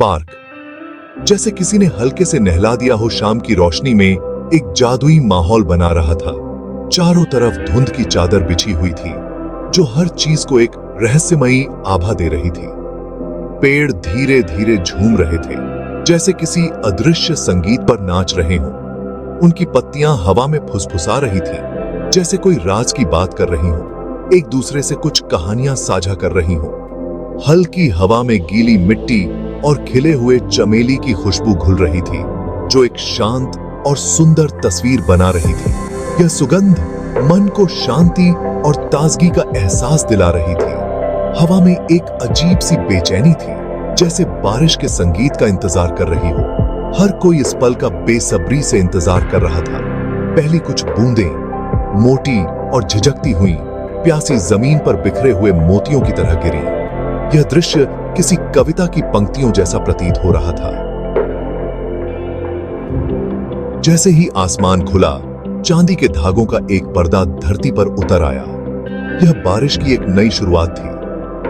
Park. जैसे किसी ने हल्के से नहला दिया हो शाम की रोशनी में, एक जादुई माहौल बना रहा था। चारों तरफ धुंध की चादर बिछी हुई थी जो हर चीज को एक रहस्यमयी आभा दे रही थी। पेड़ धीरे धीरे झूम रहे थे, जैसे किसी अदृश्य संगीत पर नाच रहे हों। उनकी पत्तियां हवा में फुसफुसा रही थी, जैसे कोई राज की बात कर रही हो, एक दूसरे से कुछ कहानियां साझा कर रही हो। हल्की हवा में गीली मिट्टी और खिले हुए चमेली की खुशबू घुल रही थी, जो एक शांत और सुंदर तस्वीर बना रही थी। यह सुगंध मन को शांति और ताजगी का एहसास दिला रही थी। हवा में एक अजीब सी बेचैनी थी, जैसे बारिश के संगीत का इंतजार कर रही हो। हर कोई इस पल का बेसब्री से इंतजार कर रहा था। पहली कुछ बूंदें मोटी और झिझकती हुई प्यासी जमीन पर बिखरे हुए मोतियों की तरह गिरी। यह दृश्य किसी कविता की पंक्तियों जैसा प्रतीत हो रहा था। जैसे ही आसमान खुला, चांदी के धागों का एक पर्दा धरती पर उतर आया। यह बारिश की एक नई शुरुआत थी।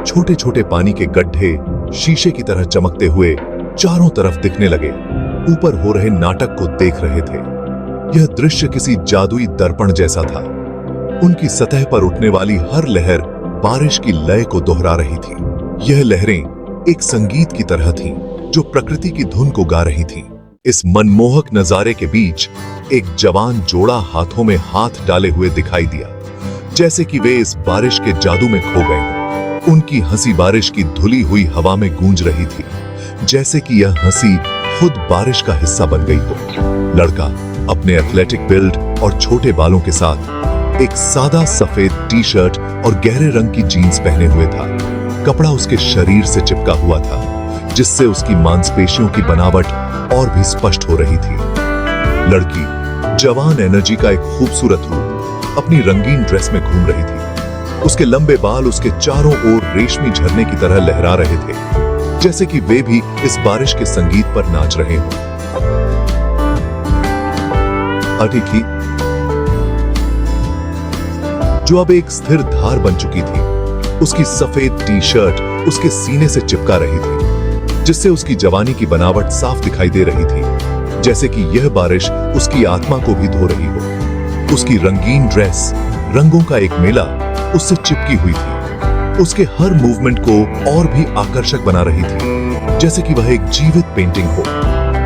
छोटे छोटे पानी के गड्ढे शीशे की तरह चमकते हुए चारों तरफ दिखने लगे, ऊपर हो रहे नाटक को देख रहे थे। यह दृश्य किसी जादुई दर्पण जैसा था। उनकी सतह पर उठने वाली हर लहर बारिश की लय को दोहरा रही थी। यह लहरें एक संगीत की तरह थीं, जो प्रकृति की धुन को गा रही थीं। इस मनमोहक नजारे के बीच एक जवान जोड़ा हाथों में हाथ डाले हुए दिखाई दिया, जैसे कि वे इस बारिश के जादू में खो गए। उनकी हंसी बारिश की धुली हुई हवा में गूंज रही थी, जैसे कि यह हंसी खुद बारिश का हिस्सा बन गई हो। लड़का अपने एथलेटिक बिल्ड और छोटे बालों के साथ एक सादा सफेद टी शर्ट और गहरे रंग की जीन्स पहने हुए था। कपड़ा उसके शरीर से चिपका हुआ था, जिससे उसकी मांसपेशियों की बनावट और भी स्पष्ट हो रही थी। लड़की जवान एनर्जी का एक खूबसूरत रूप अपनी रंगीन ड्रेस में घूम रही थी। उसके लंबे बाल उसके चारों ओर रेशमी झरने की तरह लहरा रहे थे, जैसे कि वे भी इस बारिश के संगीत पर नाच रहे हों। अटिकी, जो अब एक स्थिर धार बन चुकी थी, उसकी सफेद टी शर्ट उसके सीने से चिपका रही थी, जिससे उसकी जवानी की बनावट साफ दिखाई दे रही थी, जैसे कि यह बारिश उसकी आत्मा को भी धो रही हो। उसकी रंगीन ड्रेस, रंगों का एक मेला उससे चिपकी हुई थी। उसके हर मूवमेंट को और भी आकर्षक बना रही थी, जैसे कि वह एक जीवित पेंटिंग हो।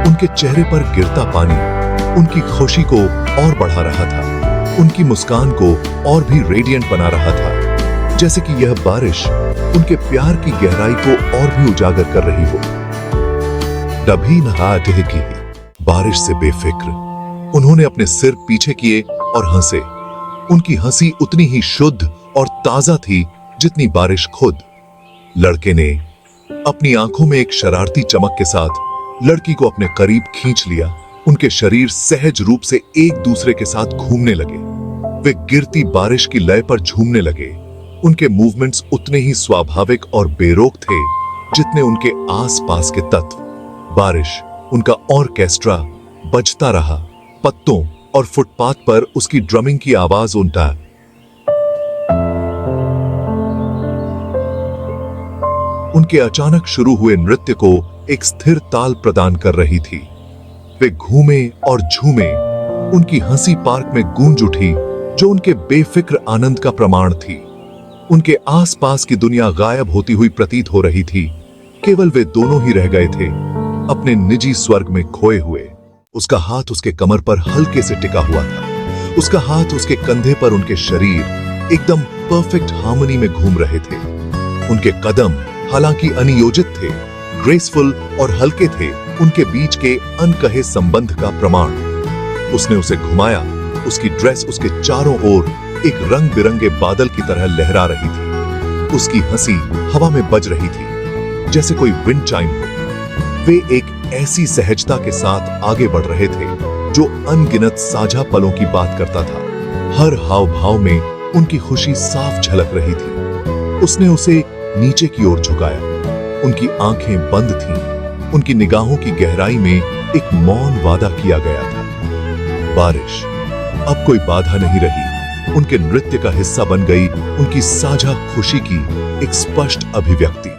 उनके चेहरे पर गिरता पानी उनकी खुशी को और बढ़ा रहा था, उनकी मुस्कान को और भी रेडिएंट बना रहा था, जैसे कि यह बारिश उनके प्यार की गहराई को और भी उजागर कर रही हो। डभी नहाते की बारिश से बेफिक्र उन्होंने अपने सिर पीछे किए और हंसे। उनकी हंसी उतनी ही शुद्ध और ताजा थी जितनी बारिश खुद। लड़के ने अपनी आंखों में एक शरारती चमक के साथ लड़की को अपने करीब खींच लिया। उनके शरीर सहज रूप से एक दूसरे के साथ घूमने लगे। वे गिरती बारिश की लय पर झूमने लगे। उनके मूवमेंट्स उतने ही स्वाभाविक और बेरोक थे जितने उनके आसपास के तत्व। बारिश उनका ऑर्केस्ट्रा बजता रहा। पत्तों और फुटपाथ पर उसकी ड्रमिंग की आवाज उनटा उनके अचानक शुरू हुए नृत्य को एक स्थिर ताल प्रदान कर रही थी। वे घूमे और झूमे। उनकी हंसी पार्क में गूंज उठी, जो उनके बेफिक्र आनंद का प्रमाण थी। उनके आसपास की दुनिया गायब होती हुई प्रतीत हो रही थी। केवल वे दोनों ही रह गए थे, अपने निजी स्वर्ग में खोए हुए। उसका हाथ उसके कमर पर हल्के से टिका हुआ था। उसका हाथ उसके कंधे पर, उनके शरीर एकदम परफेक्ट हार्मनी में घूम रहे थे। उनके कदम हालांकि अनियोजित थे, ग्रेसफुल और हल्के थे, उनके बीच के अनकहे संबंध का प्रमाण। उसने उसे घुमाया। उसकी ड्रेस उसके चारों ओर एक रंग बिरंगे बादल की तरह लहरा रही थी। उसकी हंसी हवा में बज रही थी, जैसे कोई विंड चाइम हो। वे एक ऐसी सहजता के साथ आगे बढ़ रहे थे जो अनगिनत साझा पलों की बात करता था। हर हाव भाव में उनकी खुशी साफ झलक रही थी। उसने उसे नीचे की ओर झुकाया। उनकी आंखें बंद थीं। उनकी निगाहों की गहराई में एक मौन वादा किया गया था। बारिश अब कोई बाधा नहीं रही, उनके नृत्य का हिस्सा बन गई। उनकी साझा खुशी की एक स्पष्ट अभिव्यक्ति।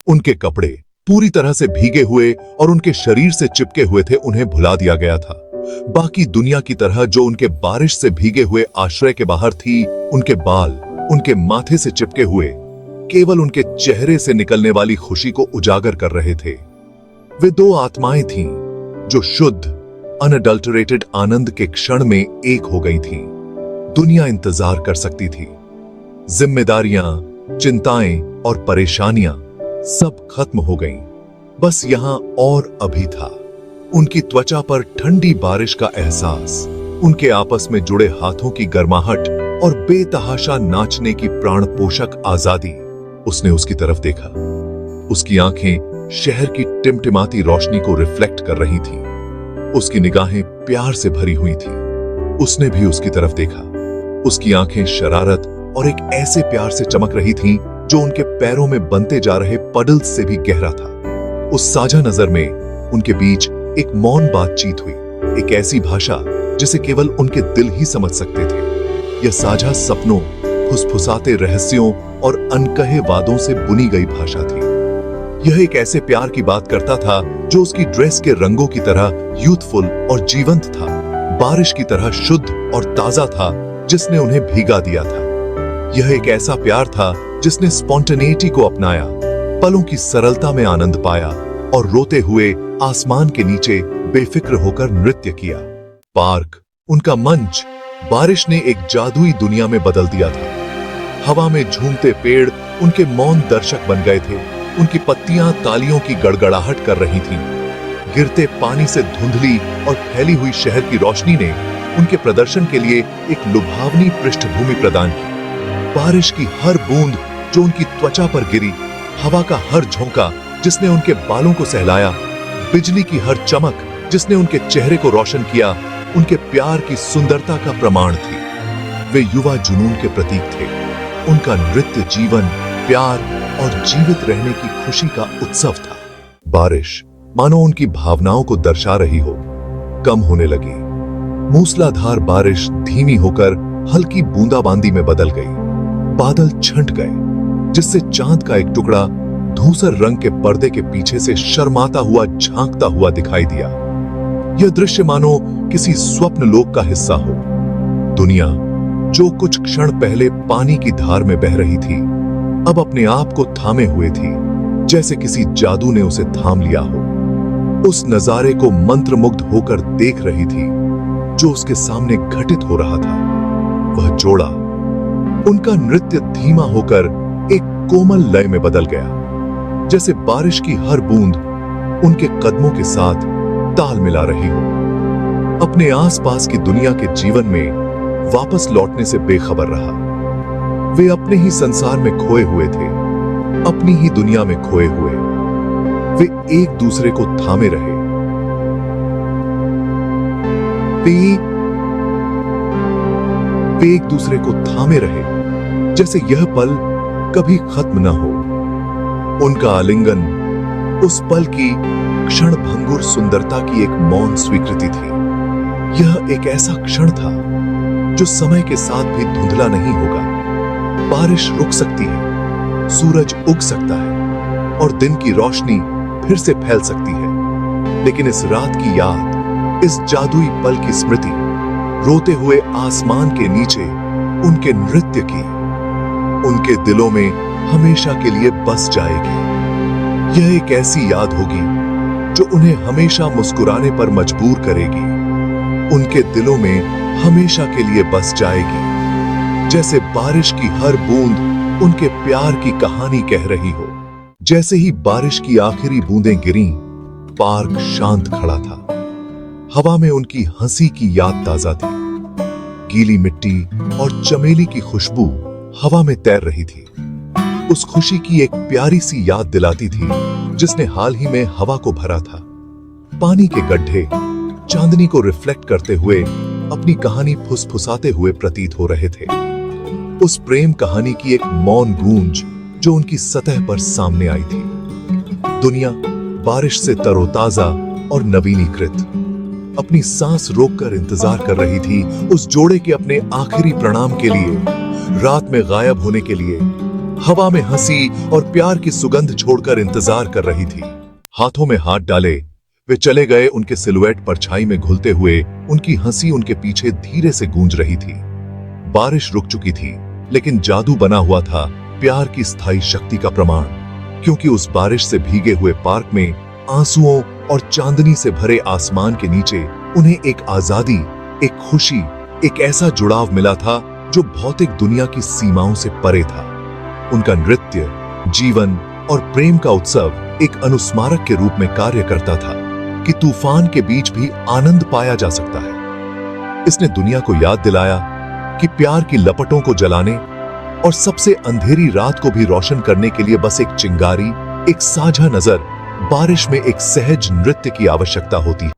उनके कपड़े पूरी तरह से भीगे हुए और उनके शरीर से चिपके हुए थे उन्हें भुला दिया गया था। बाकी दुनिया की तरह जो उनके बारिश से भीगे हुए आश्रय के बाहर थी, उनके बाल उनके माथे से चिपके हुए केवल उनके चेहरे से निकलने वाली खुशी को उजागर कर रहे थे। वे दो आत्माएं थीं जो शुद्ध अनअडल्टरेटेड आनंद के क्षण में एक हो गई थीं। दुनिया इंतजार कर सकती थी। जिम्मेदारियां, चिंताएं और परेशानियां सब खत्म हो गईं। बस यहां और अभी था। उनकी त्वचा पर ठंडी बारिश का एहसास, उनके आपस में जुड़े हाथों की गर्माहट और बेतहाशा नाचने की प्राणपोषक आजादी। उसने उसकी तरफ देखा। उसकी आंखें शहर की टिमटिमाती रोशनी को रिफ्लेक्ट कर रही थीं। उसकी निगाहें प्यार से भरी हुई थीं। उसने भी उसकी तरफ देखा। उसकी आंखें शरारत और एक ऐसे प्यार से चमक रही थीं जो उनके पैरों में बनते जा रहे पडल्स से भी गहरा था। उस साझा नजर में उनके बीच एक मौन बातचीत हुई, एक ऐसी भाषा जिसे केवल उनके दिल ही समझ सकते थे। यह साझा सपनों, फुसफुसाते रहस्यों और अनकहे वादों से बुनी गई भाषा थी। यह एक ऐसे प्यार की बात करता था जो उसकी ड्रेस के रंगों की तरह यूथफुल और जीवंत था, बारिश की तरह शुद्ध और ताजा था जिसने उन्हें भीगा दिया था। यह एक ऐसा प्यार था जिसने स्पॉन्टेनिटी को अपनाया, पलों की सरलता में आनंद पाया और रोते हुए आसमान के नीचे बेफिक्र होकर नृत्य किया। पार्क, उनका मंच, बारिश ने एक जादुई दुनिया में बदल दिया था। हवा में झूमते पेड़ उनके मौन दर्शक बन गए थे। उनकी पत्तियां तालियों की गड़गड़ाहट कर रही थीं। गिरते पानी से धुंधली और फैली हुई शहर की रोशनी ने उनके प्रदर्शन के लिए एक लुभावनी पृष्ठभूमि प्रदान की। बारिश की हर बूंद जो उनकी त्वचा पर गिरी, हवा का हर झोंका जिसने उनके बालों को सहलाया, बिजली की हर चमक जिसने उनके चेहरे को रोशन किया, उनके प्यार की सुंदरता का प्रमाण थी। वे युवा जुनून के प्रतीक थे। उनका नृत्य जीवन, प्यार और जीवित रहने की खुशी का उत्सव था। बारिश मानो उनकी भावनाओं को दर्शा रही हो, कम होने लगी। मूसलाधार बारिश धीमी होकर हल्की बूंदाबांदी में बदल गई। बादल छंट गए, जिससे चांद का एक टुकड़ा धूसर रंग के पर्दे के पीछे से शर्माता हुआ झांकता हुआ दिखाई दिया। यह दृश्य मानो किसी स्वप्न लोक का हिस्सा हो। दुनिया जो कुछ क्षण पहले पानी की धार में बह रही थी, अब अपने आप को थामे हुए थी, जैसे किसी जादू ने उसे थाम लिया हो। उस नजारे को मंत्रमुग्ध होकर देख रही थी जो उसके सामने घटित हो रहा था। वह जोड़ा, उनका नृत्य धीमा होकर एक कोमल लय में बदल गया, जैसे बारिश की हर बूंद उनके कदमों के साथ ताल मिला रही हो। अपने आसपास की दुनिया के जीवन में वापस लौटने से बेखबर रहा। वे अपने ही संसार में खोए हुए थे, अपनी ही दुनिया में खोए हुए। वे एक दूसरे को थामे रहे। वे एक दूसरे को थामे रहे, जैसे यह पल कभी खत्म न हो। उनका आलिंगन उस पल की क्षणभंगुर सुंदरता की एक मौन स्वीकृति थी। यह एक ऐसा क्षण था जो समय के साथ भी धुंधला नहीं होगा। बारिश रुक सकती है, सूरज उग सकता है और दिन की रोशनी फिर से फैल सकती है, लेकिन इस रात की याद, इस जादुई पल की स्मृति रोते हुए आसमान के नीचे उनके नृत्य की उनके दिलों में हमेशा के लिए बस जाएगी। यह एक ऐसी याद होगी जो उन्हें हमेशा मुस्कुराने पर मजबूर करेगी, उनके दिलों में हमेशा के लिए बस जाएगी, जैसे बारिश की हर बूंद उनके प्यार की कहानी कह रही हो। जैसे ही बारिश की आखिरी बूंदें गिरीं, पार्क शांत खड़ा था। हवा में उनकी हंसी की याद ताजा थी। गीली मिट्टी और चमेली की खुशबू हवा में तैर रही थी। उस खुशी की एक प्यारी सी याद दिलाती थी जिसने हाल ही में हवा को भरा था। पानी के गड्ढे चांदनी को रिफ्लेक्ट करते हुए अपनी कहानी फुसफुसाते हुए प्रतीत हो रहे थे। उस प्रेम कहानी की एक मौन गूंज जो उनकी सतह पर सामने आई थी। दुनिया बारिश से तरोताजा और नवीनीकृत अपनी सांस रोककर इंतजार कर रही थी उस जोड़े के अपने आखिरी प्रणाम के लिए, रात में गायब होने के लिए। हवा में हंसी और प्यार की सुगंध छोड़कर इंतजार कर रही थी। हाथों में हाथ डाले वे चले गए। उनके सिलुएट परछाई में घुलते हुए उनकी हंसी उनके पीछे धीरे से गूंज रही थी। बारिश रुक चुकी थी, लेकिन जादू बना हुआ था प्यार की स्थायी शक्ति का प्रमाण, क्योंकि उस बारिश से भीगे हुए पार्क में आंसुओं और चांदनी से भरे आसमान के नीचे उन्हें एक आजादी, एक खुशी, एक ऐसा जुड़ाव मिला था जो भौतिक दुनिया की सीमाओं से परे था। उनका नृत्य, जीवन और प्रेम का उत्सव एक अनुस्मारक के रूप में कार्य करता था कि तूफान के बीच भी आनंद पाया जा सकता है। इसने दुनिया को याद दिलाया कि प्यार की लपटों को जलाने और सबसे अंधेरी रात को भी रोशन करने के लिए बस एक चिंगारी, एक साझा नजर, बारिश में एक सहज नृत्य की आवश्यकता होती है।